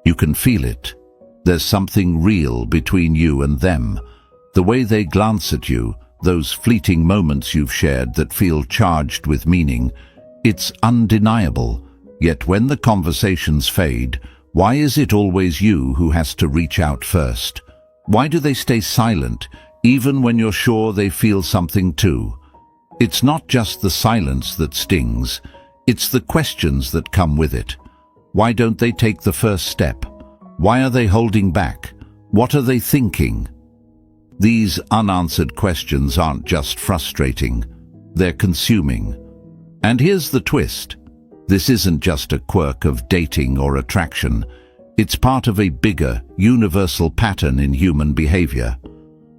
You can feel it. There's something real between you and them. The way they glance at you, those fleeting moments you've shared that feel charged with meaning, it's undeniable. Yet when the conversations fade, why is it always you who has to reach out first? Why do they stay silent, even when you're sure they feel something too? It's not just the silence that stings, it's the questions that come with it. Why don't they take the first step? Why are they holding back? What are they thinking? These unanswered questions aren't just frustrating, they're consuming. And here's the twist. This isn't just a quirk of dating or attraction. It's part of a bigger, universal pattern in human behavior.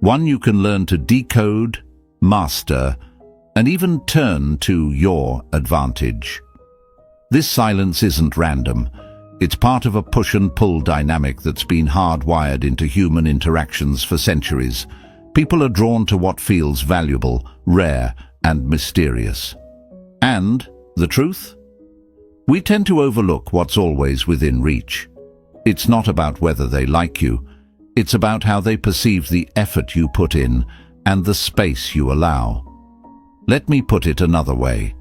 One you can learn to decode, master, and even turn to your advantage. This silence isn't random. It's part of a push and pull dynamic that's been hardwired into human interactions for centuries. People are drawn to what feels valuable, rare, and mysterious. And the truth? We tend to overlook what's always within reach. It's not about whether they like you. It's about how they perceive the effort you put in and the space you allow. Let me put it another way.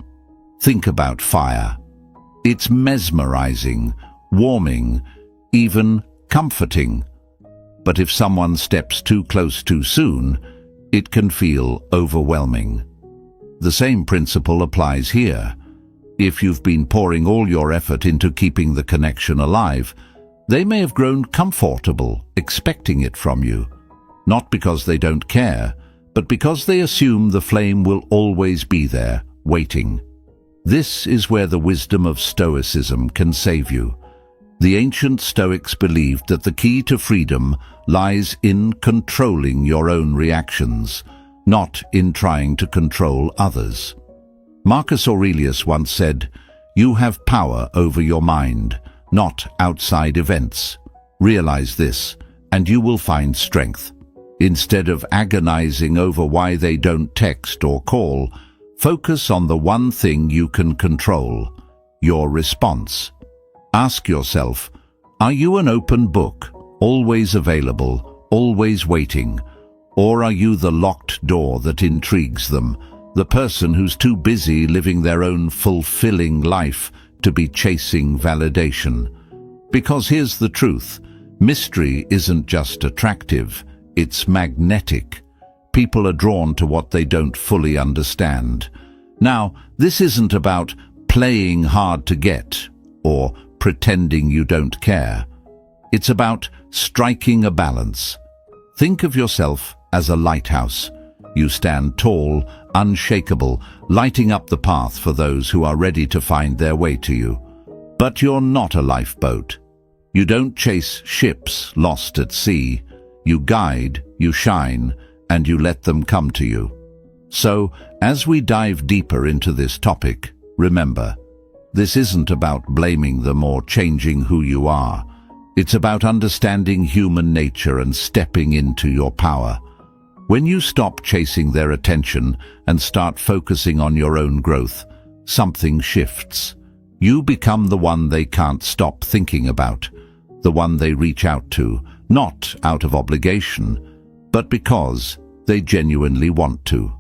Think about fire. It's mesmerizing, warming, even comforting. But if someone steps too close too soon, it can feel overwhelming. The same principle applies here. If you've been pouring all your effort into keeping the connection alive, they may have grown comfortable expecting it from you, not because they don't care, but because they assume the flame will always be there, waiting. This is where the wisdom of Stoicism can save you. The ancient Stoics believed that the key to freedom lies in controlling your own reactions, not in trying to control others. Marcus Aurelius once said, "You have power over your mind, not outside events. Realize this, and you will find strength." Instead of agonizing over why they don't text or call, focus on the one thing you can control, your response. Ask yourself, are you an open book, always available, always waiting? Or are you the locked door that intrigues them, the person who's too busy living their own fulfilling life to be chasing validation? Because here's the truth, mystery isn't just attractive, it's magnetic. People are drawn to what they don't fully understand. Now, this isn't about playing hard to get or pretending you don't care. It's about striking a balance. Think of yourself as a lighthouse. You stand tall, unshakable, lighting up the path for those who are ready to find their way to you. But you're not a lifeboat. You don't chase ships lost at sea. You guide, you shine, and you let them come to you. So, as we dive deeper into this topic, remember, this isn't about blaming them or changing who you are. It's about understanding human nature and stepping into your power. When you stop chasing their attention and start focusing on your own growth, something shifts. You become the one they can't stop thinking about, the one they reach out to, not out of obligation, but because they genuinely want to.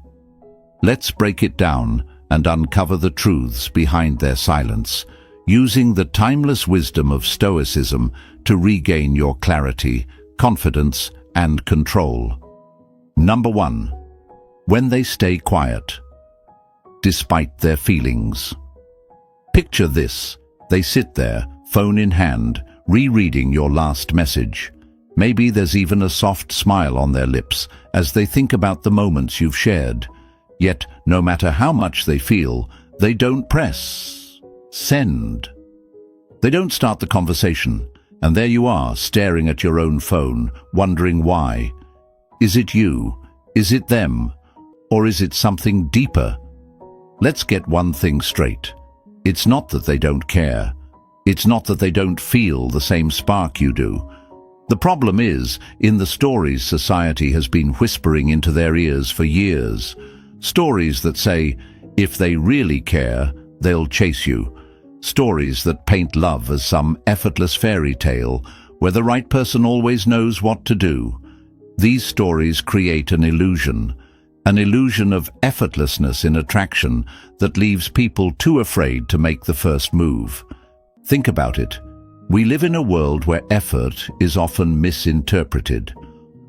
Let's break it down and uncover the truths behind their silence, using the timeless wisdom of Stoicism to regain your clarity, confidence, and control. Number 1. When they stay quiet, despite their feelings. Picture this. They sit there, phone in hand, rereading your last message. Maybe there's even a soft smile on their lips as they think about the moments you've shared. Yet, no matter how much they feel, they don't press send. They don't start the conversation, and there you are, staring at your own phone, wondering why. Is it you? Is it them? Or is it something deeper? Let's get one thing straight. It's not that they don't care. It's not that they don't feel the same spark you do. The problem is, in the stories society has been whispering into their ears for years. Stories that say, if they really care, they'll chase you. Stories that paint love as some effortless fairy tale where the right person always knows what to do. These stories create an illusion of effortlessness in attraction that leaves people too afraid to make the first move. Think about it. We live in a world where effort is often misinterpreted.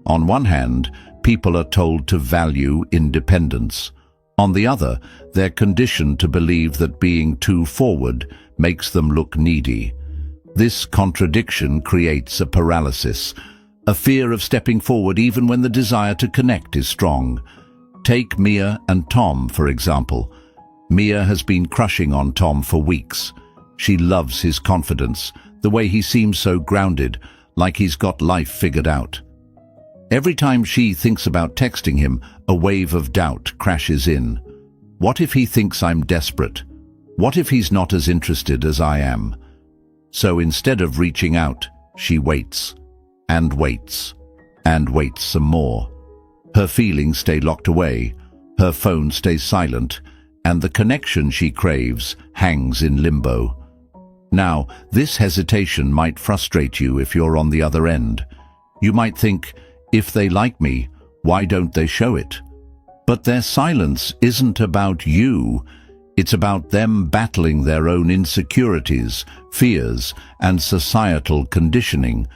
On one hand, people are told to value independence. On the other, they're conditioned to believe that being too forward makes them look needy. This contradiction creates a paralysis, a fear of stepping forward even when the desire to connect is strong. Take Mia and Tom, for example. Mia has been crushing on Tom for weeks. She loves his confidence, the way he seems so grounded, like he's got life figured out. Every time she thinks about texting him, a wave of doubt crashes in. What if he thinks I'm desperate? What if he's not as interested as I am? So instead of reaching out, she waits, and waits, and waits some more. Her feelings stay locked away, her phone stays silent, and the connection she craves hangs in limbo. Now, this hesitation might frustrate you if you're on the other end. You might think, if they like me, why don't they show it? But their silence isn't about you. It's about them battling their own insecurities, fears, and societal conditioning.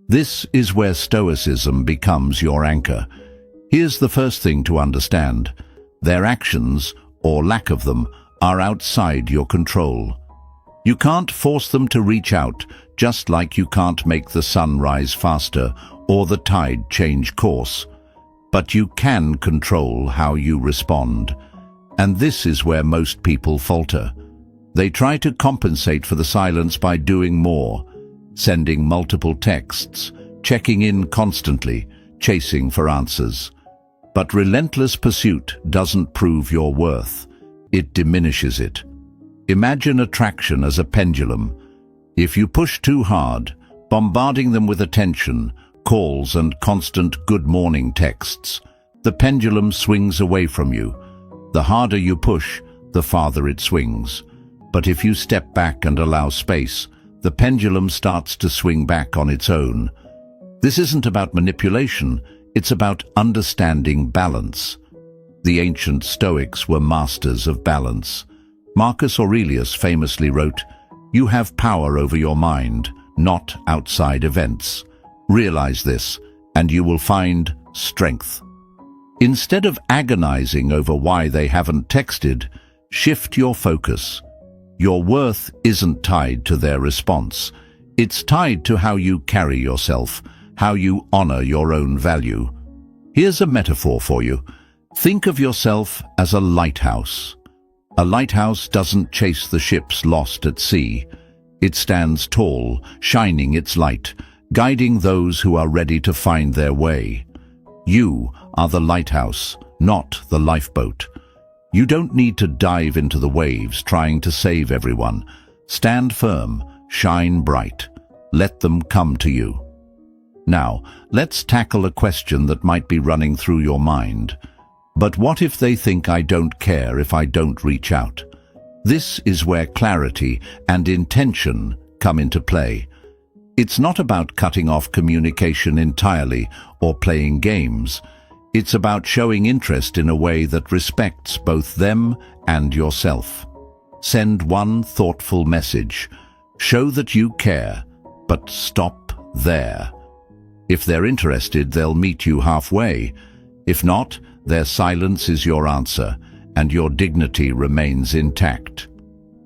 This is where Stoicism becomes your anchor. Here's the first thing to understand. Their actions, or lack of them, are outside your control. You can't force them to reach out, just like you can't make the sun rise faster or the tide change course. But you can control how you respond. And this is where most people falter. They try to compensate for the silence by doing more, sending multiple texts, checking in constantly, chasing for answers. But relentless pursuit doesn't prove your worth. It diminishes it. Imagine attraction as a pendulum. If you push too hard, bombarding them with attention, calls and constant good morning texts, the pendulum swings away from you. The harder you push, the farther it swings. But if you step back and allow space, the pendulum starts to swing back on its own. This isn't about manipulation, it's about understanding balance. The ancient Stoics were masters of balance. Marcus Aurelius famously wrote, "You have power over your mind, not outside events. Realize this, and you will find strength." Instead of agonizing over why they haven't texted, shift your focus. Your worth isn't tied to their response. It's tied to how you carry yourself, how you honor your own value. Here's a metaphor for you. Think of yourself as a lighthouse. A lighthouse doesn't chase the ships lost at sea. It stands tall, shining its light, guiding those who are ready to find their way. You are the lighthouse, not the lifeboat. You don't need to dive into the waves trying to save everyone. Stand firm, shine bright. Let them come to you. Now, let's tackle a question that might be running through your mind. But what if they think I don't care if I don't reach out? This is where clarity and intention come into play. It's not about cutting off communication entirely or playing games. It's about showing interest in a way that respects both them and yourself. Send one thoughtful message. Show that you care, but stop there. If they're interested, they'll meet you halfway. If not, their silence is your answer, and your dignity remains intact.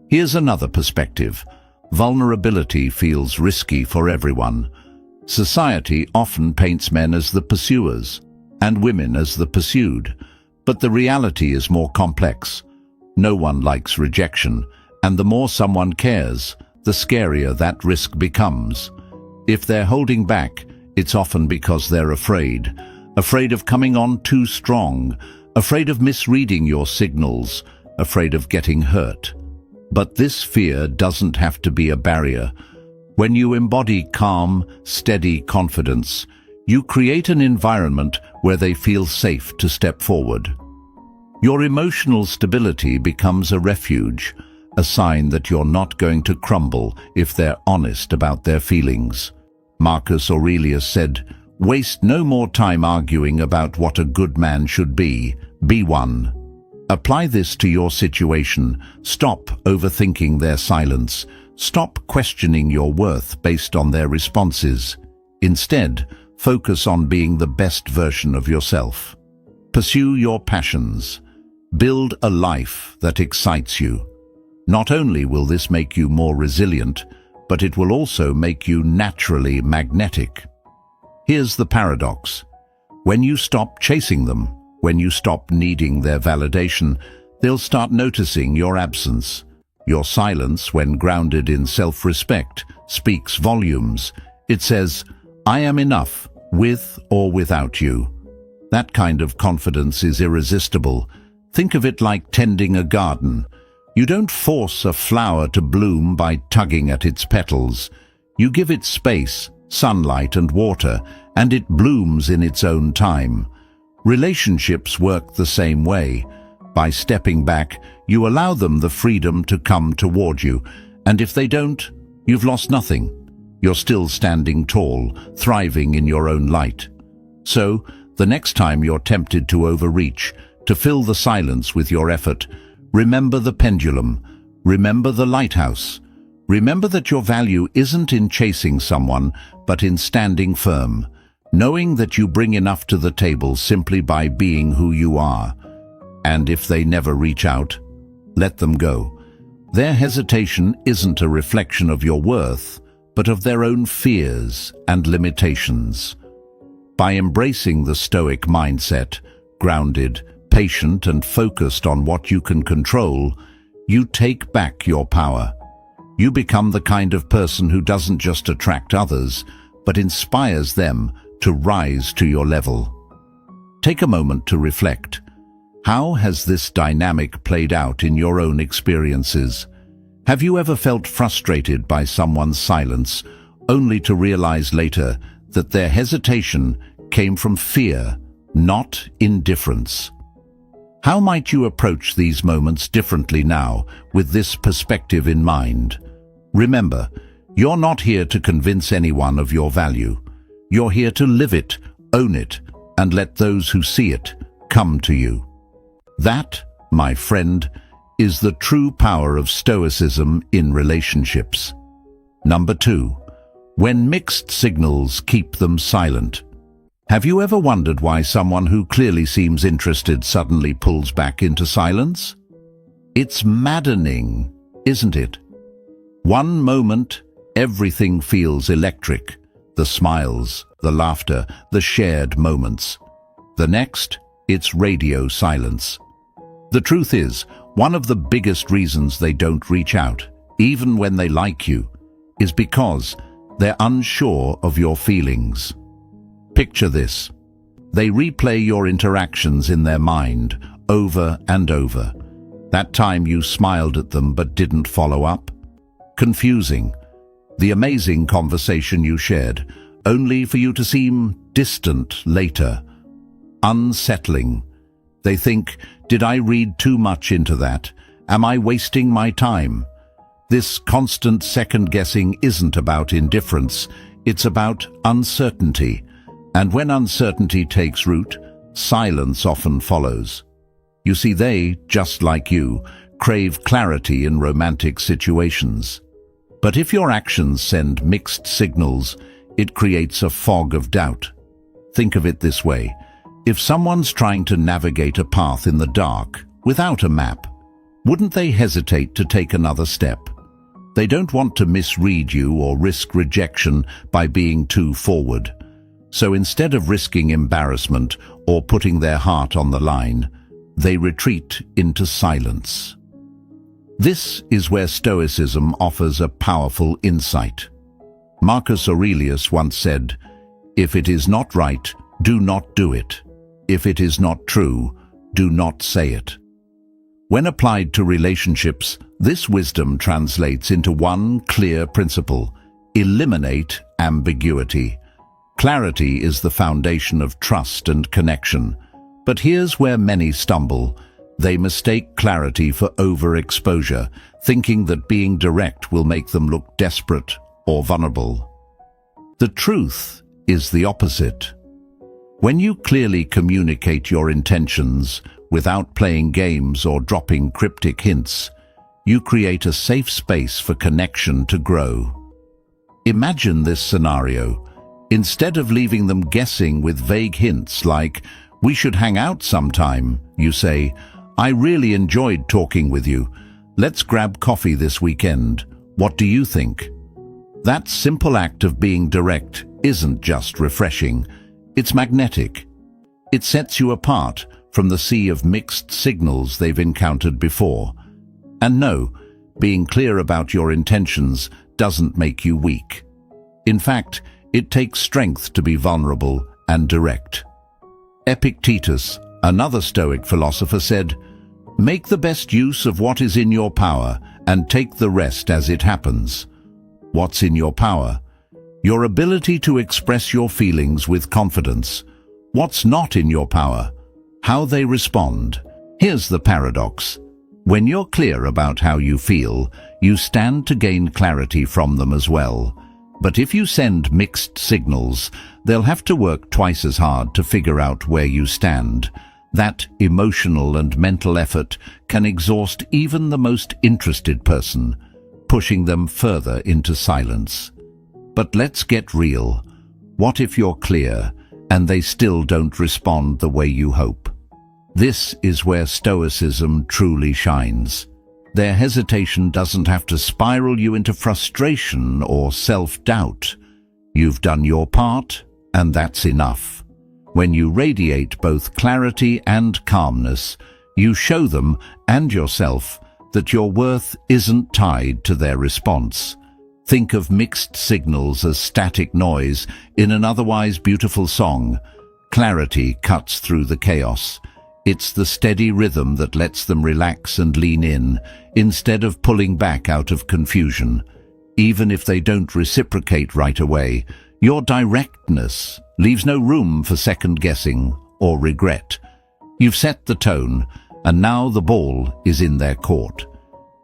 Here's another perspective. Vulnerability feels risky for everyone. Society often paints men as the pursuers, and women as the pursued. But the reality is more complex. No one likes rejection, and the more someone cares, the scarier that risk becomes. If they're holding back, it's often because they're afraid of coming on too strong, afraid of misreading your signals, afraid of getting hurt. But this fear doesn't have to be a barrier. When you embody calm, steady confidence, you create an environment where they feel safe to step forward. Your emotional stability becomes a refuge, a sign that you're not going to crumble if they're honest about their feelings. Marcus Aurelius said, "Waste no more time arguing about what a good man should be one." Apply this to your situation. Stop overthinking their silence. Stop questioning your worth based on their responses. Instead, focus on being the best version of yourself. Pursue your passions. Build a life that excites you. Not only will this make you more resilient, but it will also make you naturally magnetic. Here's the paradox. When you stop chasing them, when you stop needing their validation, they'll start noticing your absence. Your silence, when grounded in self-respect, speaks volumes. It says, "I am enough, with or without you." That kind of confidence is irresistible. Think of it like tending a garden. You don't force a flower to bloom by tugging at its petals. You give it space, sunlight and water, and it blooms in its own time. Relationships work the same way. By stepping back, you allow them the freedom to come toward you, and if they don't, you've lost nothing. You're still standing tall, thriving in your own light. So, the next time you're tempted to overreach, to fill the silence with your effort, remember the pendulum, remember the lighthouse. Remember that your value isn't in chasing someone, but in standing firm, knowing that you bring enough to the table simply by being who you are. And if they never reach out, let them go. Their hesitation isn't a reflection of your worth, but of their own fears and limitations. By embracing the Stoic mindset, grounded, patient and focused on what you can control, you take back your power. You become the kind of person who doesn't just attract others, but inspires them to rise to your level. Take a moment to reflect. How has this dynamic played out in your own experiences? Have you ever felt frustrated by someone's silence, only to realize later that their hesitation came from fear, not indifference? How might you approach these moments differently now, with this perspective in mind? Remember, you're not here to convince anyone of your value. You're here to live it, own it, and let those who see it come to you. That, my friend, is the true power of Stoicism in relationships. Number 2. When mixed signals keep them silent. Have you ever wondered why someone who clearly seems interested suddenly pulls back into silence? It's maddening, isn't it? One moment, everything feels electric. The smiles, the laughter, the shared moments. The next, it's radio silence. The truth is, one of the biggest reasons they don't reach out, even when they like you, is because they're unsure of your feelings. Picture this. They replay your interactions in their mind over and over. That time you smiled at them but didn't follow up. Confusing. The amazing conversation you shared, only for you to seem distant later. Unsettling. They think, did I read too much into that? Am I wasting my time? This constant second-guessing isn't about indifference, it's about uncertainty. And when uncertainty takes root, silence often follows. You see, they, just like you, crave clarity in romantic situations. But if your actions send mixed signals, it creates a fog of doubt. Think of it this way. If someone's trying to navigate a path in the dark, without a map, wouldn't they hesitate to take another step? They don't want to misread you or risk rejection by being too forward. So instead of risking embarrassment or putting their heart on the line, they retreat into silence. This is where Stoicism offers a powerful insight. Marcus Aurelius once said, "If it is not right, do not do it. If it is not true, do not say it." When applied to relationships, this wisdom translates into one clear principle: eliminate ambiguity. Clarity is the foundation of trust and connection. But here's where many stumble. They mistake clarity for overexposure, thinking that being direct will make them look desperate or vulnerable. The truth is the opposite. When you clearly communicate your intentions without playing games or dropping cryptic hints, you create a safe space for connection to grow. Imagine this scenario. Instead of leaving them guessing with vague hints like, "We should hang out sometime," you say, "I really enjoyed talking with you. Let's grab coffee this weekend. What do you think?" That simple act of being direct isn't just refreshing, it's magnetic. It sets you apart from the sea of mixed signals they've encountered before. And no, being clear about your intentions doesn't make you weak. In fact, it takes strength to be vulnerable and direct. Epictetus, another Stoic philosopher, said, "Make the best use of what is in your power and take the rest as it happens." What's in your power? Your ability to express your feelings with confidence. What's not in your power? How they respond. Here's the paradox. When you're clear about how you feel, you stand to gain clarity from them as well. But if you send mixed signals, they'll have to work twice as hard to figure out where you stand. That emotional and mental effort can exhaust even the most interested person, pushing them further into silence. But let's get real. What if you're clear and they still don't respond the way you hope? This is where Stoicism truly shines. Their hesitation doesn't have to spiral you into frustration or self-doubt. You've done your part, and that's enough. When you radiate both clarity and calmness, you show them and yourself that your worth isn't tied to their response. Think of mixed signals as static noise in an otherwise beautiful song. Clarity cuts through the chaos. It's the steady rhythm that lets them relax and lean in, instead of pulling back out of confusion. Even if they don't reciprocate right away, your directness leaves no room for second-guessing or regret. You've set the tone, and now the ball is in their court.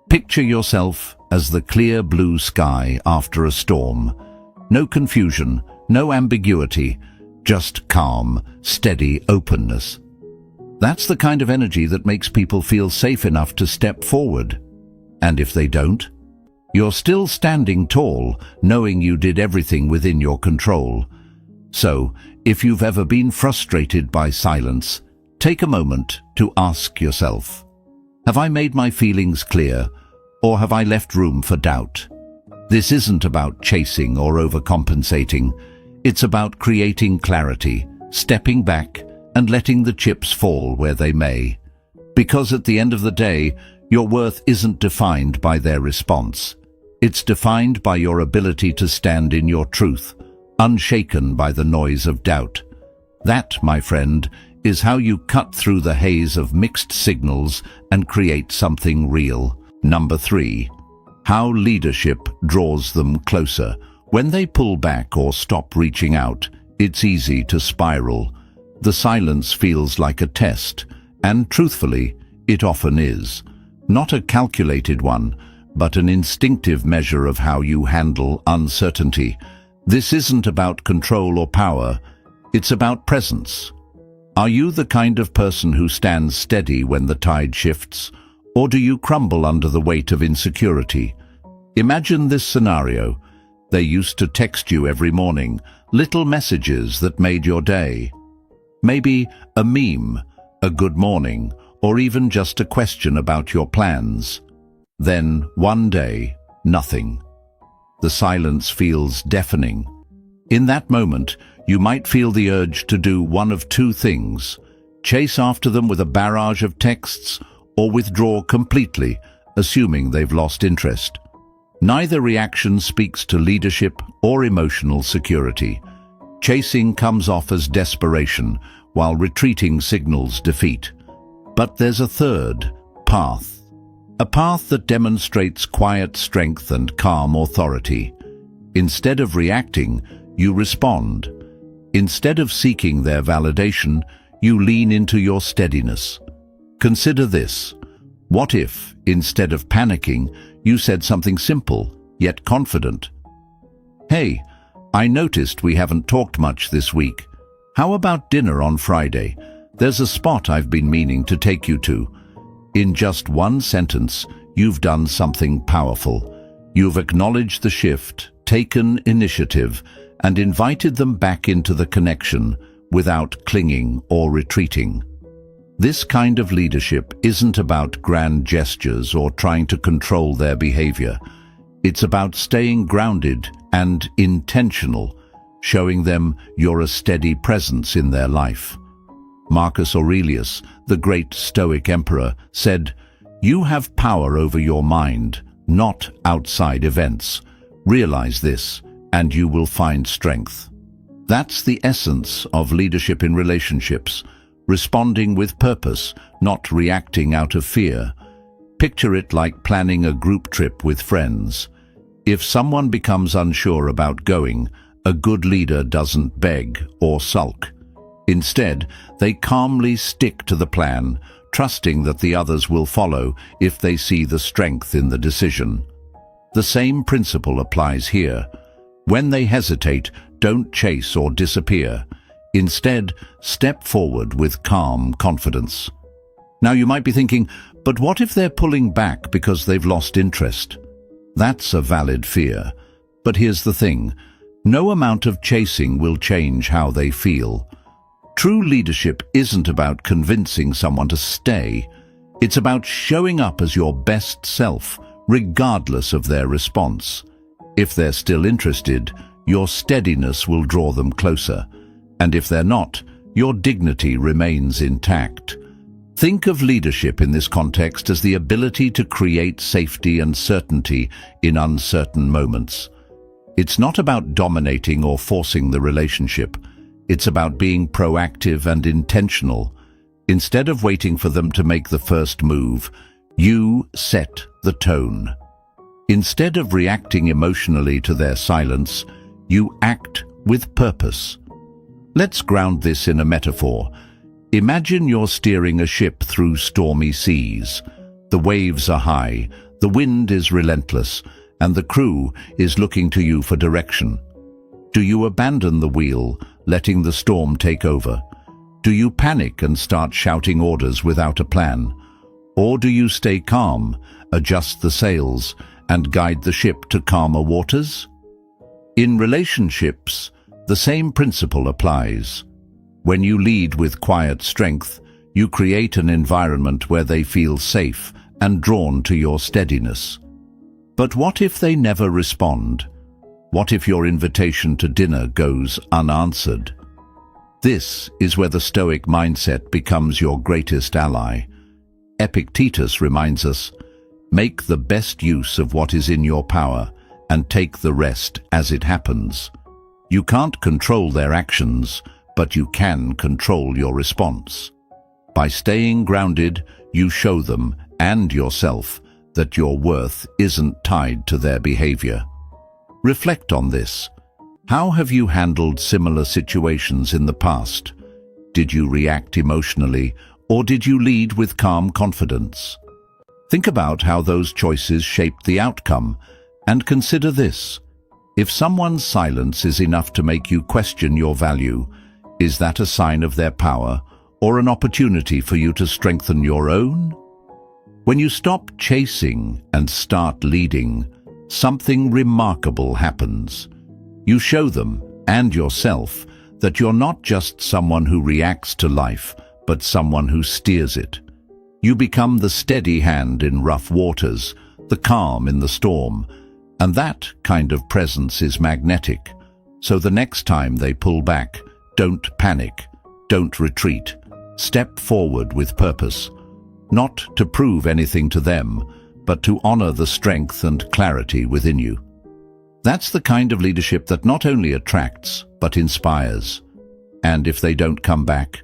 Picture yourself as the clear blue sky after a storm. No confusion, no ambiguity, just calm, steady openness. That's the kind of energy that makes people feel safe enough to step forward. And if they don't, you're still standing tall, knowing you did everything within your control. So, if you've ever been frustrated by silence, take a moment to ask yourself, have I made my feelings clear, or have I left room for doubt? This isn't about chasing or overcompensating. It's about creating clarity, stepping back, and letting the chips fall where they may. Because at the end of the day, your worth isn't defined by their response. It's defined by your ability to stand in your truth, unshaken by the noise of doubt. That, my friend, is how you cut through the haze of mixed signals and create something real. Number 3. How leadership draws them closer. When they pull back or stop reaching out, it's easy to spiral. The silence feels like a test, and truthfully, it often is. Not a calculated one, but an instinctive measure of how you handle uncertainty. This isn't about control or power, it's about presence. Are you the kind of person who stands steady when the tide shifts, or do you crumble under the weight of insecurity? Imagine this scenario. They used to text you every morning, little messages that made your day. Maybe a meme, a good morning, or even just a question about your plans. Then, one day, nothing. The silence feels deafening. In that moment, you might feel the urge to do one of two things: chase after them with a barrage of texts, or withdraw completely, assuming they've lost interest. Neither reaction speaks to leadership or emotional security. Chasing comes off as desperation, while retreating signals defeat. But there's a third path. A path that demonstrates quiet strength and calm authority. Instead of reacting, you respond. Instead of seeking their validation, you lean into your steadiness. Consider this. What if, instead of panicking, you said something simple, yet confident? Hey, I noticed we haven't talked much this week. How about dinner on Friday? There's a spot I've been meaning to take you to. In just one sentence, you've done something powerful. You've acknowledged the shift, taken initiative, and invited them back into the connection without clinging or retreating. This kind of leadership isn't about grand gestures or trying to control their behavior. It's about staying grounded and intentional, showing them you're a steady presence in their life. Marcus Aurelius, the great Stoic emperor, said, "You have power over your mind, not outside events. Realize this, and you will find strength." That's the essence of leadership in relationships, responding with purpose, not reacting out of fear. Picture it like planning a group trip with friends. If someone becomes unsure about going, a good leader doesn't beg or sulk. Instead, they calmly stick to the plan, trusting that the others will follow if they see the strength in the decision. The same principle applies here. When they hesitate, don't chase or disappear. Instead, step forward with calm confidence. Now you might be thinking, but what if they're pulling back because they've lost interest? That's a valid fear. But here's the thing. No amount of chasing will change how they feel. True leadership isn't about convincing someone to stay. It's about showing up as your best self, regardless of their response. If they're still interested, your steadiness will draw them closer. And if they're not, your dignity remains intact. Think of leadership in this context as the ability to create safety and certainty in uncertain moments. It's not about dominating or forcing the relationship. It's about being proactive and intentional. Instead of waiting for them to make the first move, you set the tone. Instead of reacting emotionally to their silence, you act with purpose. Let's ground this in a metaphor. Imagine you're steering a ship through stormy seas. The waves are high, the wind is relentless, and the crew is looking to you for direction. Do you abandon the wheel, letting the storm take over? Do you panic and start shouting orders without a plan? Or do you stay calm, adjust the sails, and guide the ship to calmer waters? In relationships, the same principle applies. When you lead with quiet strength, you create an environment where they feel safe and drawn to your steadiness. But what if they never respond? What if your invitation to dinner goes unanswered? This is where the Stoic mindset becomes your greatest ally. Epictetus reminds us, "Make the best use of what is in your power and take the rest as it happens." You can't control their actions, but you can control your response. By staying grounded, you show them and yourself that your worth isn't tied to their behavior. Reflect on this. How have you handled similar situations in the past? Did you react emotionally, or did you lead with calm confidence? Think about how those choices shaped the outcome, and consider this. If someone's silence is enough to make you question your value, is that a sign of their power or an opportunity for you to strengthen your own? When you stop chasing and start leading, something remarkable happens. You show them and yourself that you're not just someone who reacts to life, but someone who steers it. You become the steady hand in rough waters, the calm in the storm, and that kind of presence is magnetic. So the next time they pull back, don't panic, don't retreat. Step forward with purpose, not to prove anything to them, but to honor the strength and clarity within you. That's the kind of leadership that not only attracts, but inspires. And if they don't come back,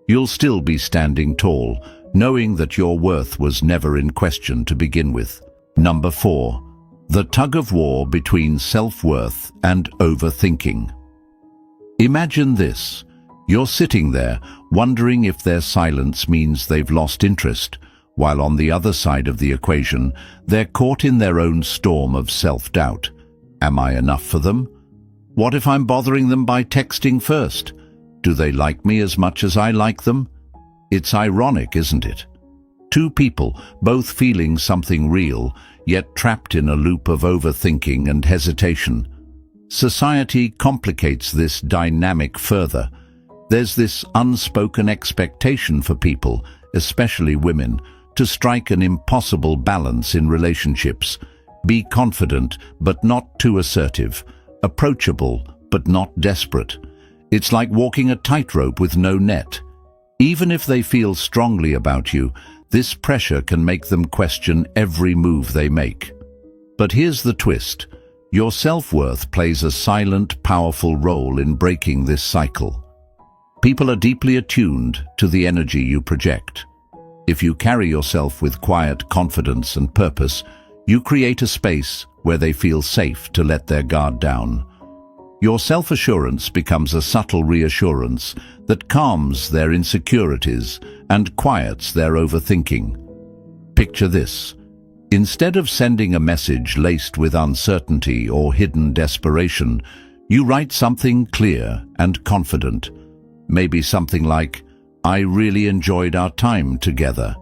you'll still be standing tall, knowing that your worth was never in question to begin with. Number 4. The tug-of-war between self-worth and overthinking. Imagine this. You're sitting there, wondering if their silence means they've lost interest, while on the other side of the equation, they're caught in their own storm of self-doubt. Am I enough for them? What if I'm bothering them by texting first? Do they like me as much as I like them? It's ironic, isn't it? Two people, both feeling something real, yet trapped in a loop of overthinking and hesitation. Society complicates this dynamic further. There's this unspoken expectation for people, especially women, to strike an impossible balance in relationships. Be confident, but not too assertive. Approachable, but not desperate. It's like walking a tightrope with no net. Even if they feel strongly about you, this pressure can make them question every move they make. But here's the twist. Your self-worth plays a silent, powerful role in breaking this cycle. People are deeply attuned to the energy you project. If you carry yourself with quiet confidence and purpose, you create a space where they feel safe to let their guard down. Your self-assurance becomes a subtle reassurance that calms their insecurities and quiets their overthinking. Picture this. Instead of sending a message laced with uncertainty or hidden desperation, you write something clear and confident. Maybe something like, "I really enjoyed our time together.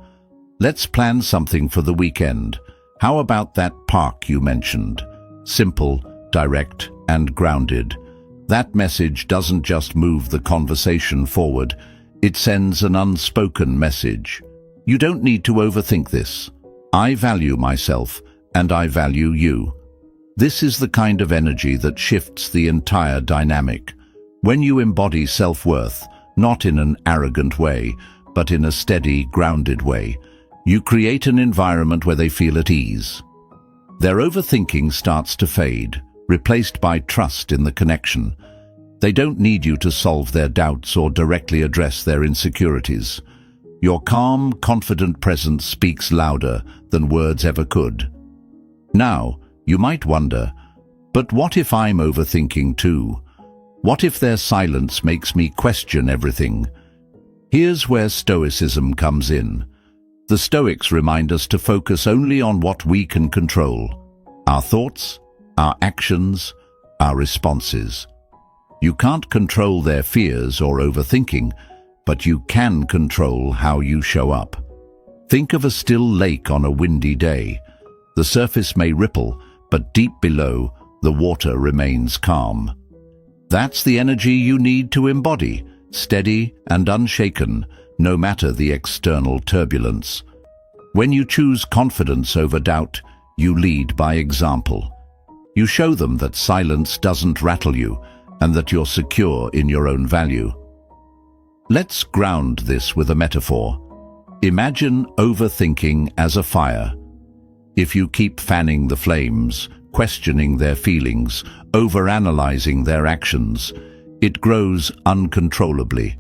Let's plan something for the weekend. How about that park you mentioned?" Simple, direct, and grounded. That message doesn't just move the conversation forward, it sends an unspoken message. You don't need to overthink this. I value myself, and I value you. This is the kind of energy that shifts the entire dynamic. When you embody self-worth, not in an arrogant way, but in a steady, grounded way, you create an environment where they feel at ease. Their overthinking starts to fade, replaced by trust in the connection. They don't need you to solve their doubts or directly address their insecurities. Your calm, confident presence speaks louder than words ever could. Now, you might wonder, but what if I'm overthinking too? What if their silence makes me question everything? Here's where Stoicism comes in. The Stoics remind us to focus only on what we can control: our thoughts, our actions, our responses. You can't control their fears or overthinking, but you can control how you show up. Think of a still lake on a windy day. The surface may ripple, but deep below, the water remains calm. That's the energy you need to embody, steady and unshaken, no matter the external turbulence. When you choose confidence over doubt, you lead by example. You show them that silence doesn't rattle you and that you're secure in your own value. Let's ground this with a metaphor. Imagine overthinking as a fire. If you keep fanning the flames, questioning their feelings, overanalyzing their actions, it grows uncontrollably.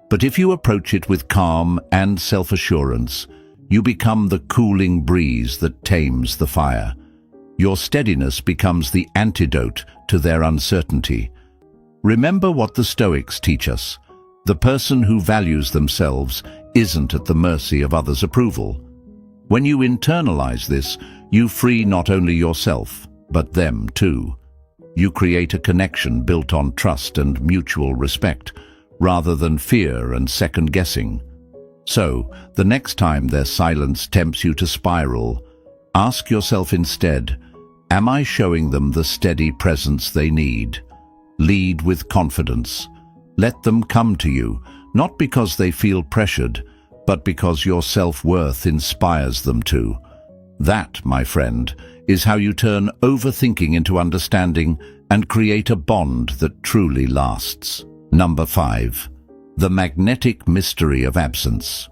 But if you approach it with calm and self-assurance, you become the cooling breeze that tames the fire. Your steadiness becomes the antidote to their uncertainty. Remember what the Stoics teach us. The person who values themselves isn't at the mercy of others' approval. When you internalize this, you free not only yourself, but them too. You create a connection built on trust and mutual respect, rather than fear and second-guessing. So, the next time their silence tempts you to spiral, ask yourself instead, am I showing them the steady presence they need? Lead with confidence. Let them come to you, not because they feel pressured, but because your self-worth inspires them to. That, my friend, is how you turn overthinking into understanding and create a bond that truly lasts. Number 5. The magnetic mystery of absence.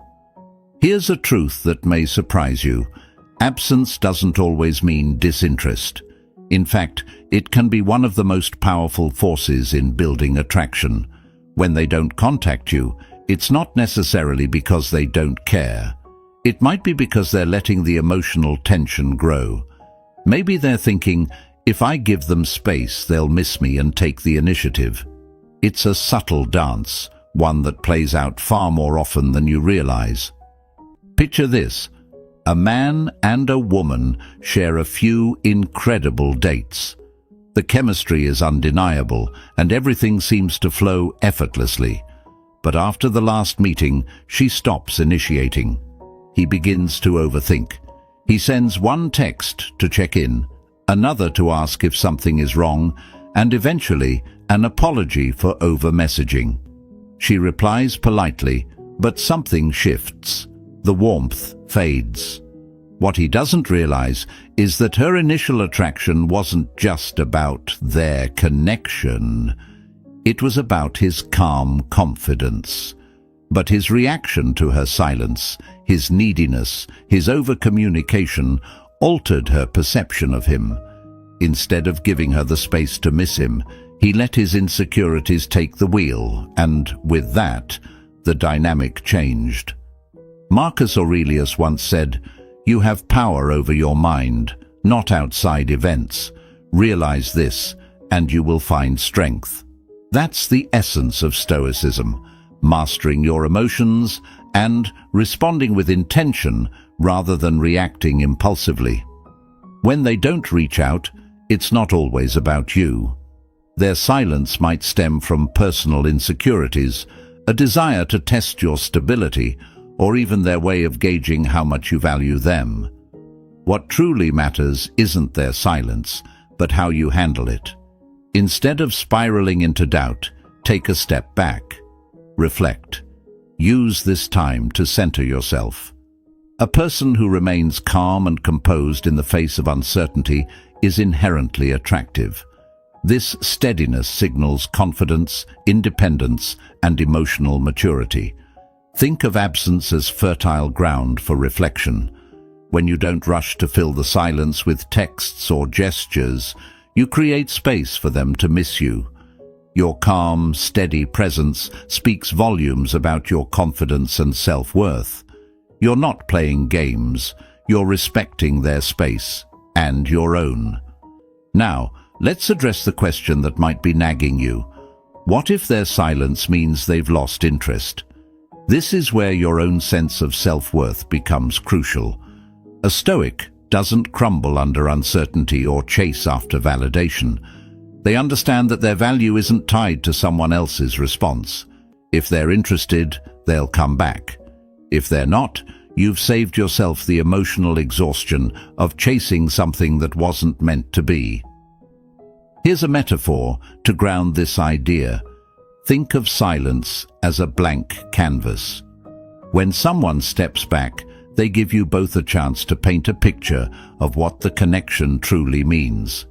Here's a truth that may surprise you. Absence doesn't always mean disinterest. In fact, it can be one of the most powerful forces in building attraction. When they don't contact you, it's not necessarily because they don't care. It might be because they're letting the emotional tension grow. Maybe they're thinking, if I give them space, they'll miss me and take the initiative. It's a subtle dance, one that plays out far more often than you realize. Picture this: a man and a woman share a few incredible dates. The chemistry is undeniable, and everything seems to flow effortlessly. But after the last meeting, she stops initiating. He begins to overthink. He sends one text to check in, another to ask if something is wrong, and eventually an apology for over-messaging. She replies politely, but something shifts. The warmth fades. What he doesn't realize is that her initial attraction wasn't just about their connection. It was about his calm confidence. But his reaction to her silence, his neediness, his over-communication altered her perception of him. Instead of giving her the space to miss him, he let his insecurities take the wheel, and with that, the dynamic changed. Marcus Aurelius once said, "You have power over your mind, not outside events. Realize this, and you will find strength." That's the essence of Stoicism: mastering your emotions and responding with intention rather than reacting impulsively. When they don't reach out, it's not always about you. Their silence might stem from personal insecurities, a desire to test your stability, or even their way of gauging how much you value them. What truly matters isn't their silence, but how you handle it. Instead of spiraling into doubt, take a step back. Reflect. Use this time to center yourself. A person who remains calm and composed in the face of uncertainty is inherently attractive. This steadiness signals confidence, independence, and emotional maturity. Think of absence as fertile ground for reflection. When you don't rush to fill the silence with texts or gestures, you create space for them to miss you. Your calm, steady presence speaks volumes about your confidence and self-worth. You're not playing games, you're respecting their space and your own. Now, let's address the question that might be nagging you. What if their silence means they've lost interest? This is where your own sense of self-worth becomes crucial. A Stoic doesn't crumble under uncertainty or chase after validation. They understand that their value isn't tied to someone else's response. If they're interested, they'll come back. If they're not, you've saved yourself the emotional exhaustion of chasing something that wasn't meant to be. Here's a metaphor to ground this idea. Think of silence as a blank canvas. When someone steps back, they give you both a chance to paint a picture of what the connection truly means.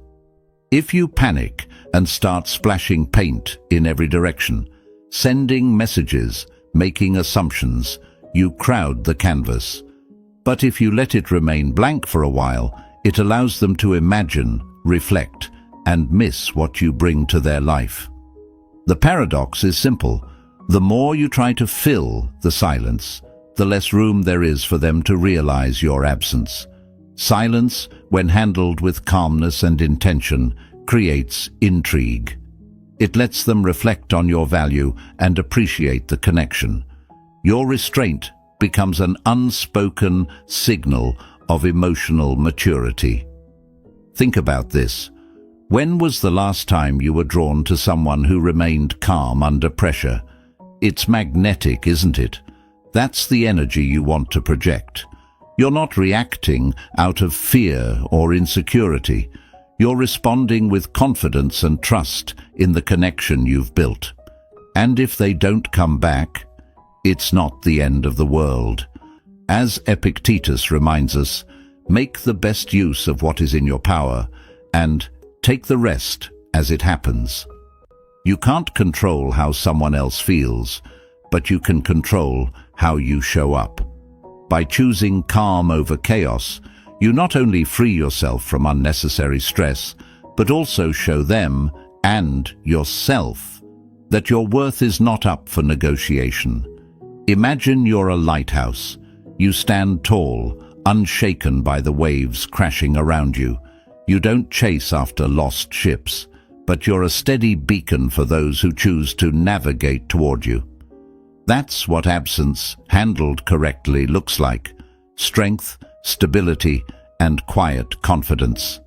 If you panic and start splashing paint in every direction, sending messages, making assumptions, you crowd the canvas. But if you let it remain blank for a while, it allows them to imagine, reflect, and miss what you bring to their life. The paradox is simple. The more you try to fill the silence, the less room there is for them to realize your absence. Silence, when handled with calmness and intention, creates intrigue. It lets them reflect on your value and appreciate the connection. Your restraint becomes an unspoken signal of emotional maturity. Think about this. When was the last time you were drawn to someone who remained calm under pressure? It's magnetic, isn't it? That's the energy you want to project. You're not reacting out of fear or insecurity. You're responding with confidence and trust in the connection you've built. And if they don't come back, it's not the end of the world. As Epictetus reminds us, make the best use of what is in your power and take the rest as it happens. You can't control how someone else feels, but you can control how you show up. By choosing calm over chaos, you not only free yourself from unnecessary stress, but also show them and yourself that your worth is not up for negotiation. Imagine you're a lighthouse. You stand tall, unshaken by the waves crashing around you. You don't chase after lost ships, but you're a steady beacon for those who choose to navigate toward you. That's what absence, handled correctly, looks like: strength, stability, and quiet confidence.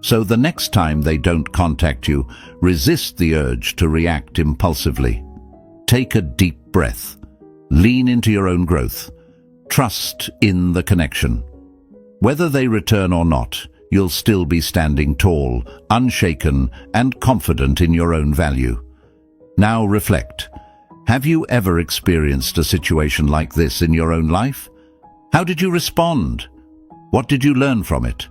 So the next time they don't contact you, resist the urge to react impulsively. Take a deep breath. Lean into your own growth. Trust in the connection. Whether they return or not, you'll still be standing tall, unshaken, and confident in your own value. Now reflect. Have you ever experienced a situation like this in your own life? How did you respond? What did you learn from it?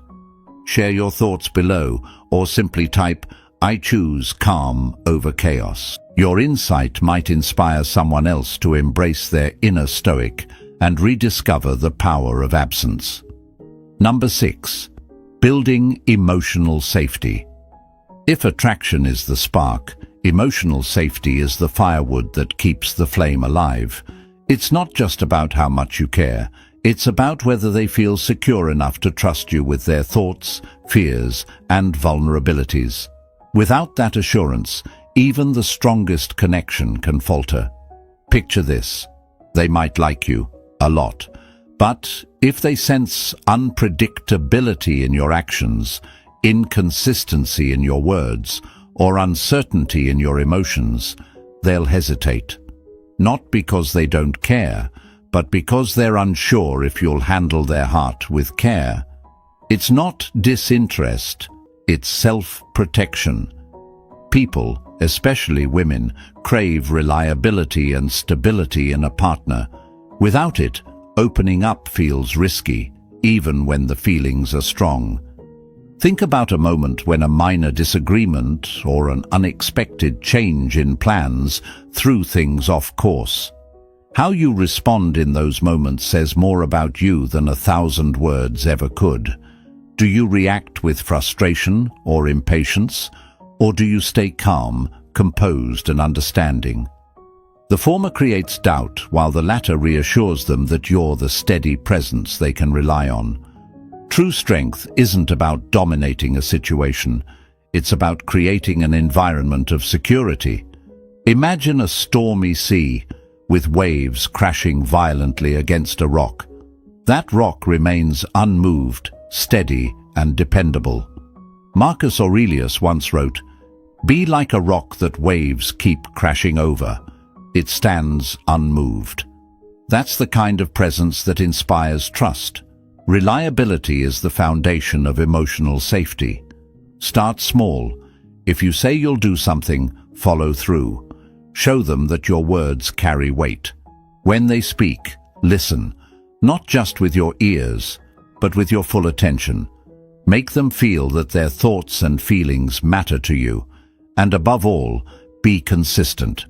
Share your thoughts below, or simply type, "I choose calm over chaos." Your insight might inspire someone else to embrace their inner Stoic and rediscover the power of absence. Number 6. Building emotional safety. If attraction is the spark, emotional safety is the firewood that keeps the flame alive. It's not just about how much you care. It's about whether they feel secure enough to trust you with their thoughts, fears, and vulnerabilities. Without that assurance, even the strongest connection can falter. Picture this. They might like you a lot, but if they sense unpredictability in your actions, inconsistency in your words, or uncertainty in your emotions, they'll hesitate. Not because they don't care, but because they're unsure if you'll handle their heart with care. It's not disinterest, it's self-protection. People, especially women, crave reliability and stability in a partner. Without it, opening up feels risky, even when the feelings are strong. Think about a moment when a minor disagreement or an unexpected change in plans threw things off course. How you respond in those moments says more about you than 1,000 words ever could. Do you react with frustration or impatience, or do you stay calm, composed, and understanding? The former creates doubt, while the latter reassures them that you're the steady presence they can rely on. True strength isn't about dominating a situation. It's about creating an environment of security. Imagine a stormy sea, with waves crashing violently against a rock. That rock remains unmoved, steady, and dependable. Marcus Aurelius once wrote, "Be like a rock that waves keep crashing over. It stands unmoved." That's the kind of presence that inspires trust. Reliability is the foundation of emotional safety. Start small. If you say you'll do something, follow through. Show them that your words carry weight. When they speak, listen, not just with your ears, but with your full attention. Make them feel that their thoughts and feelings matter to you. And above all, be consistent.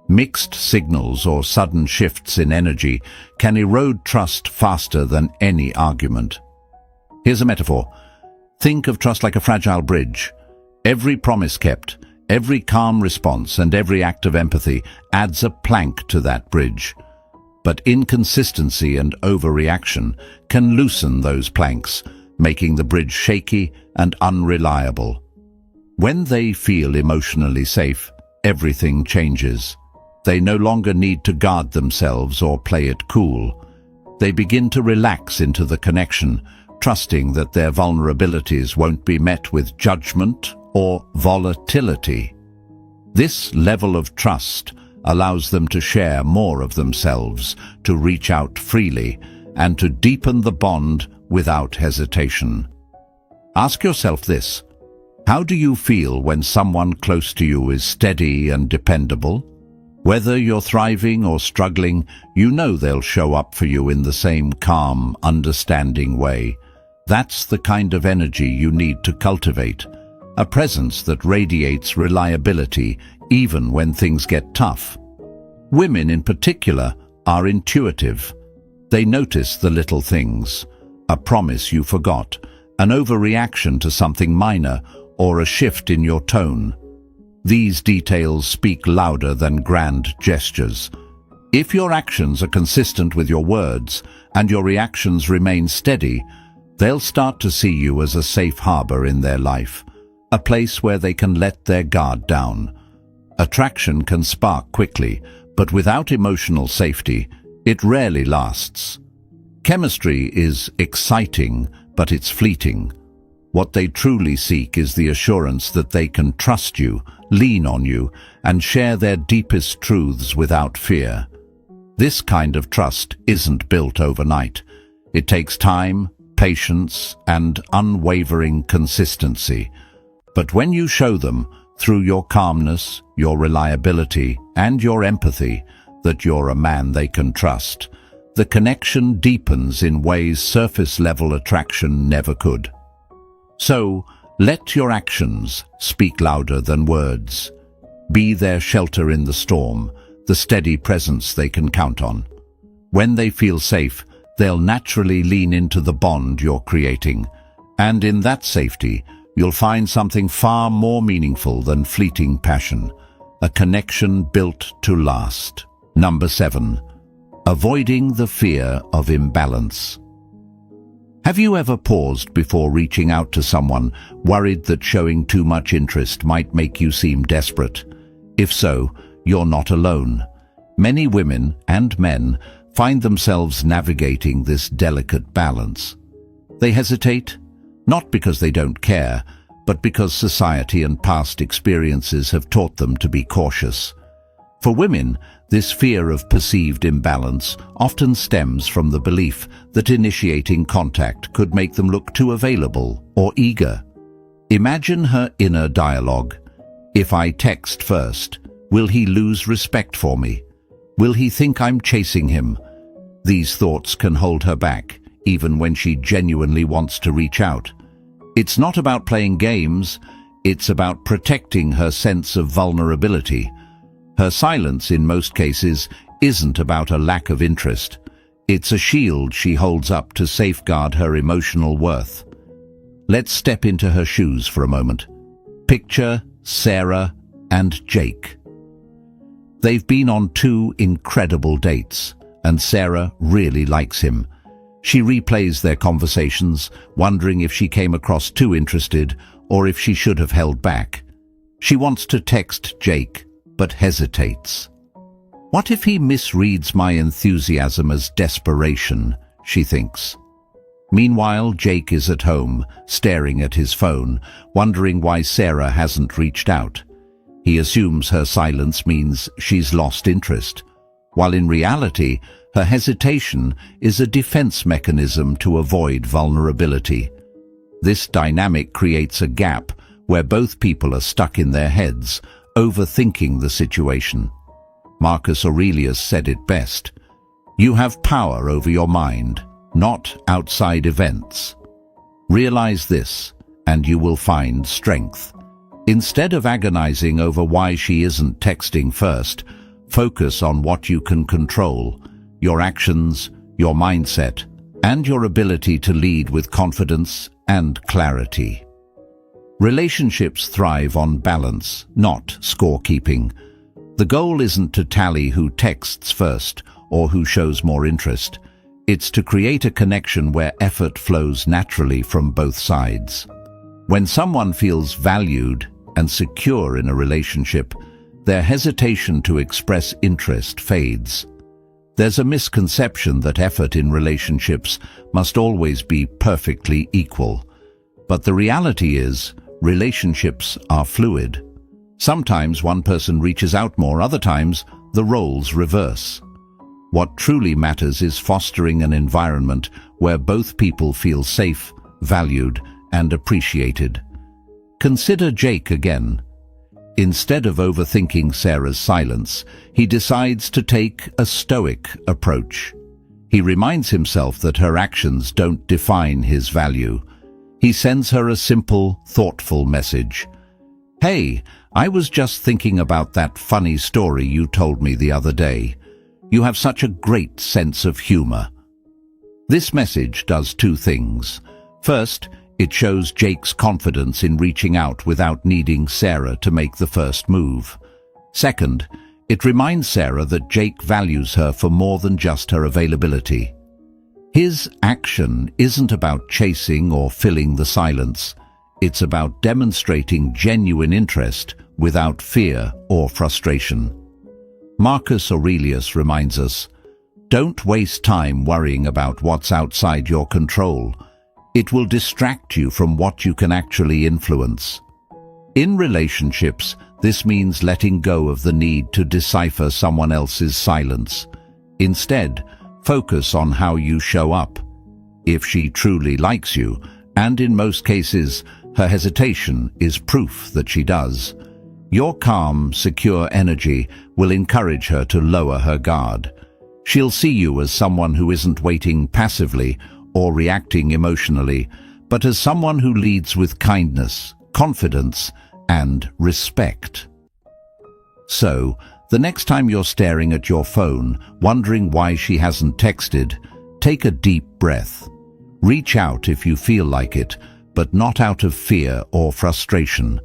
Mixed signals or sudden shifts in energy can erode trust faster than any argument. Here's a metaphor. Think of trust like a fragile bridge. Every promise kept, every calm response, and every act of empathy adds a plank to that bridge. But inconsistency and overreaction can loosen those planks, making the bridge shaky and unreliable. When they feel emotionally safe, everything changes. They no longer need to guard themselves or play it cool. They begin to relax into the connection, trusting that their vulnerabilities won't be met with judgment or volatility. This level of trust allows them to share more of themselves, to reach out freely, and to deepen the bond without hesitation. Ask yourself this: how do you feel when someone close to you is steady and dependable? Whether you're thriving or struggling, you know they'll show up for you in the same calm, understanding way. That's the kind of energy you need to cultivate, a presence that radiates reliability even when things get tough. Women in particular are intuitive. They notice the little things, a promise you forgot, an overreaction to something minor, or a shift in your tone. These details speak louder than grand gestures. If your actions are consistent with your words and your reactions remain steady, they'll start to see you as a safe harbor in their life, a place where they can let their guard down. Attraction can spark quickly, But without emotional safety, it rarely lasts. Chemistry is exciting, but it's fleeting. What they truly seek is the assurance that they can trust you, lean on you, and share their deepest truths without fear. This kind of trust isn't built overnight. It takes time, patience, and unwavering consistency. But when you show them, through your calmness, your reliability, and your empathy, that you're a man they can trust, the connection deepens in ways surface-level attraction never could. So, let your actions speak louder than words. Be their shelter in the storm, the steady presence they can count on. When they feel safe, they'll naturally lean into the bond you're creating. And in that safety, you'll find something far more meaningful than fleeting passion, a connection built to last. Number 7. Avoiding the fear of imbalance. Have you ever paused before reaching out to someone, worried that showing too much interest might make you seem desperate? If so, you're not alone. Many women and men find themselves navigating this delicate balance. They hesitate, not because they don't care, but because society and past experiences have taught them to be cautious. For women, this fear of perceived imbalance often stems from the belief that initiating contact could make them look too available or eager. Imagine her inner dialogue. If I text first, will he lose respect for me? Will he think I'm chasing him? These thoughts can hold her back, even when she genuinely wants to reach out. It's not about playing games, it's about protecting her sense of vulnerability. Her silence, in most cases, isn't about a lack of interest. It's a shield she holds up to safeguard her emotional worth. Let's step into her shoes for a moment. Picture Sarah and Jake. They've been on 2 incredible dates, and Sarah really likes him. She replays their conversations, wondering if she came across too interested or if she should have held back. She wants to text Jake, but hesitates. What if he misreads my enthusiasm as desperation, she thinks. Meanwhile, Jake is at home, staring at his phone, wondering why Sarah hasn't reached out. He assumes her silence means she's lost interest, while in reality, her hesitation is a defense mechanism to avoid vulnerability. This dynamic creates a gap where both people are stuck in their heads, overthinking the situation. Marcus Aurelius said it best: "You have power over your mind, not outside events." Realize this, and you will find strength. Instead of agonizing over why she isn't texting first, focus on what you can control: your actions, your mindset, and your ability to lead with confidence and clarity. Relationships thrive on balance, not scorekeeping. The goal isn't to tally who texts first or who shows more interest. It's to create a connection where effort flows naturally from both sides. When someone feels valued and secure in a relationship, their hesitation to express interest fades. There's a misconception that effort in relationships must always be perfectly equal. But the reality is, relationships are fluid. Sometimes one person reaches out more, other times the roles reverse. What truly matters is fostering an environment where both people feel safe, valued, and appreciated. Consider Jake again. Instead of overthinking Sarah's silence, he decides to take a stoic approach. He reminds himself that her actions don't define his value. He sends her a simple, thoughtful message. "Hey, I was just thinking about that funny story you told me the other day. You have such a great sense of humor." This message does 2 things. First, it shows Jake's confidence in reaching out without needing Sarah to make the first move. Second, it reminds Sarah that Jake values her for more than just her availability. His action isn't about chasing or filling the silence. It's about demonstrating genuine interest without fear or frustration. Marcus Aurelius reminds us, don't waste time worrying about what's outside your control. It will distract you from what you can actually influence. In relationships, this means letting go of the need to decipher someone else's silence. Instead, focus on how you show up. If she truly likes you, and in most cases, her hesitation is proof that she does, your calm, secure energy will encourage her to lower her guard. She'll see you as someone who isn't waiting passively or reacting emotionally, but as someone who leads with kindness, confidence, and respect. So, the next time you're staring at your phone, wondering why she hasn't texted, take a deep breath. Reach out if you feel like it, but not out of fear or frustration.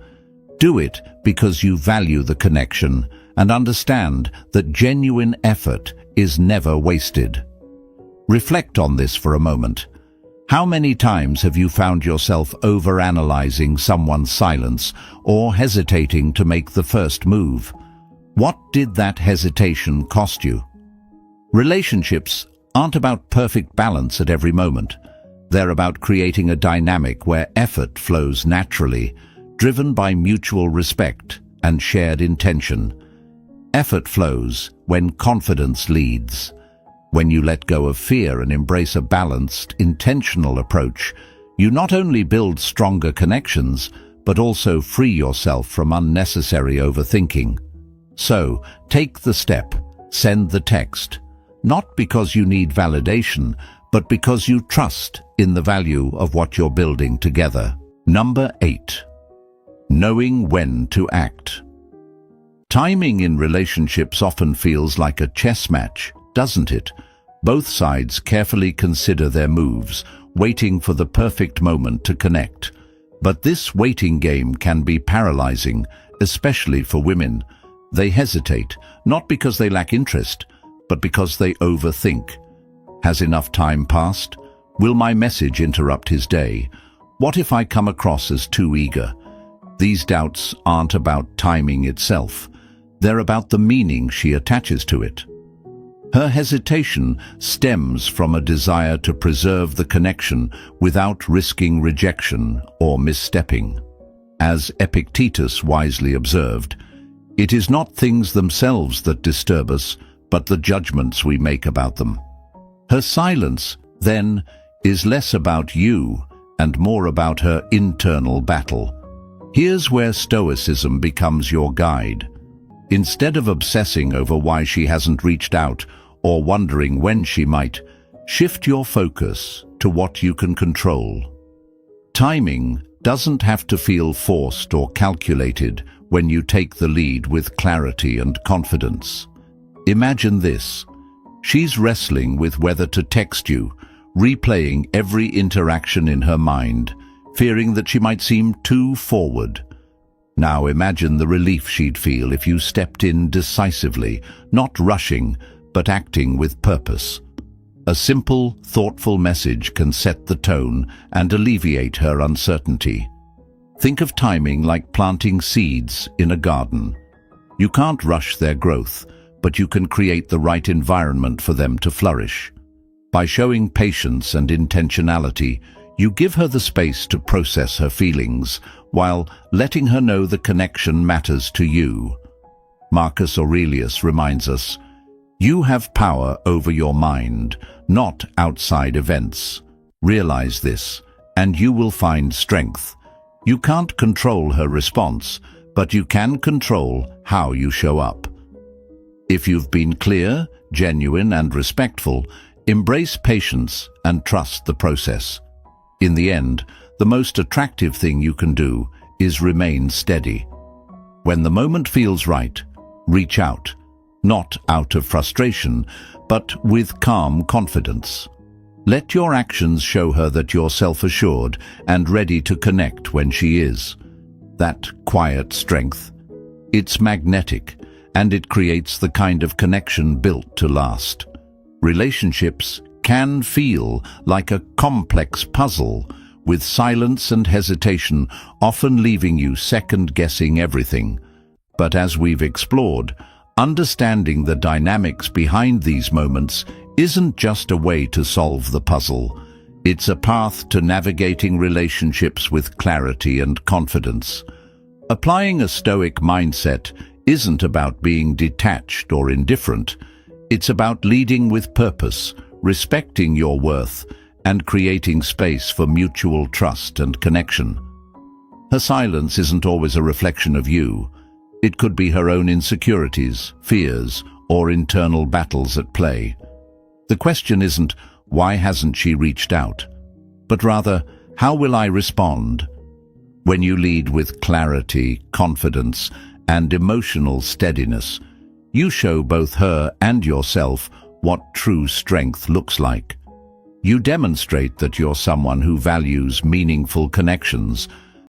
Do it because you value the connection and understand that genuine effort is never wasted. Reflect on this for a moment. How many times have you found yourself overanalyzing someone's silence or hesitating to make the first move? What did that hesitation cost you? Relationships aren't about perfect balance at every moment. They're about creating a dynamic where effort flows naturally, driven by mutual respect and shared intention. Effort flows when confidence leads. When you let go of fear and embrace a balanced, intentional approach, you not only build stronger connections, but also free yourself from unnecessary overthinking. So, take the step, send the text, not because you need validation, but because you trust in the value of what you're building together. Number 8. Knowing when to act. Timing in relationships often feels like a chess match, doesn't it? Both sides carefully consider their moves, waiting for the perfect moment to connect. But this waiting game can be paralyzing, especially for women. They hesitate, not because they lack interest, but because they overthink. Has enough time passed? Will my message interrupt his day? What if I come across as too eager? These doubts aren't about timing itself. They're about the meaning she attaches to it. Her hesitation stems from a desire to preserve the connection without risking rejection or misstepping. As Epictetus wisely observed, it is not things themselves that disturb us, but the judgments we make about them. Her silence, then, is less about you and more about her internal battle. Here's where Stoicism becomes your guide. Instead of obsessing over why she hasn't reached out or wondering when she might, shift your focus to what you can control. Timing doesn't have to feel forced or calculated when you take the lead with clarity and confidence. Imagine this. She's wrestling with whether to text you, replaying every interaction in her mind, fearing that she might seem too forward. Now imagine the relief she'd feel if you stepped in decisively, not rushing, but acting with purpose. A simple, thoughtful message can set the tone and alleviate her uncertainty. Think of timing like planting seeds in a garden. You can't rush their growth, but you can create the right environment for them to flourish. By showing patience and intentionality, you give her the space to process her feelings, while letting her know the connection matters to you. Marcus Aurelius reminds us, you have power over your mind, not outside events. Realize this, and you will find strength. You can't control her response, but you can control how you show up. If you've been clear, genuine, and respectful, embrace patience and trust the process. In the end, the most attractive thing you can do is remain steady. When the moment feels right, reach out, not out of frustration, but with calm confidence. Let your actions show her that you're self-assured and ready to connect when she is. That quiet strength, it's magnetic, and it creates the kind of connection built to last. Relationships can feel like a complex puzzle, with silence and hesitation often leaving you second-guessing everything. But as we've explored, Understanding the dynamics behind these moments isn't just a way to solve the puzzle. It's a path to navigating relationships with clarity and confidence. Applying a Stoic mindset isn't about being detached or indifferent. It's about leading with purpose, respecting your worth, and creating space for mutual trust and connection. Her silence isn't always a reflection of you. It could be her own insecurities, fears, or internal battles at play. The question isn't, why hasn't she reached out? But rather, how will I respond? When you lead with clarity, confidence, and emotional steadiness, you show both her and yourself what true strength looks like. You demonstrate that you're someone who values meaningful connections,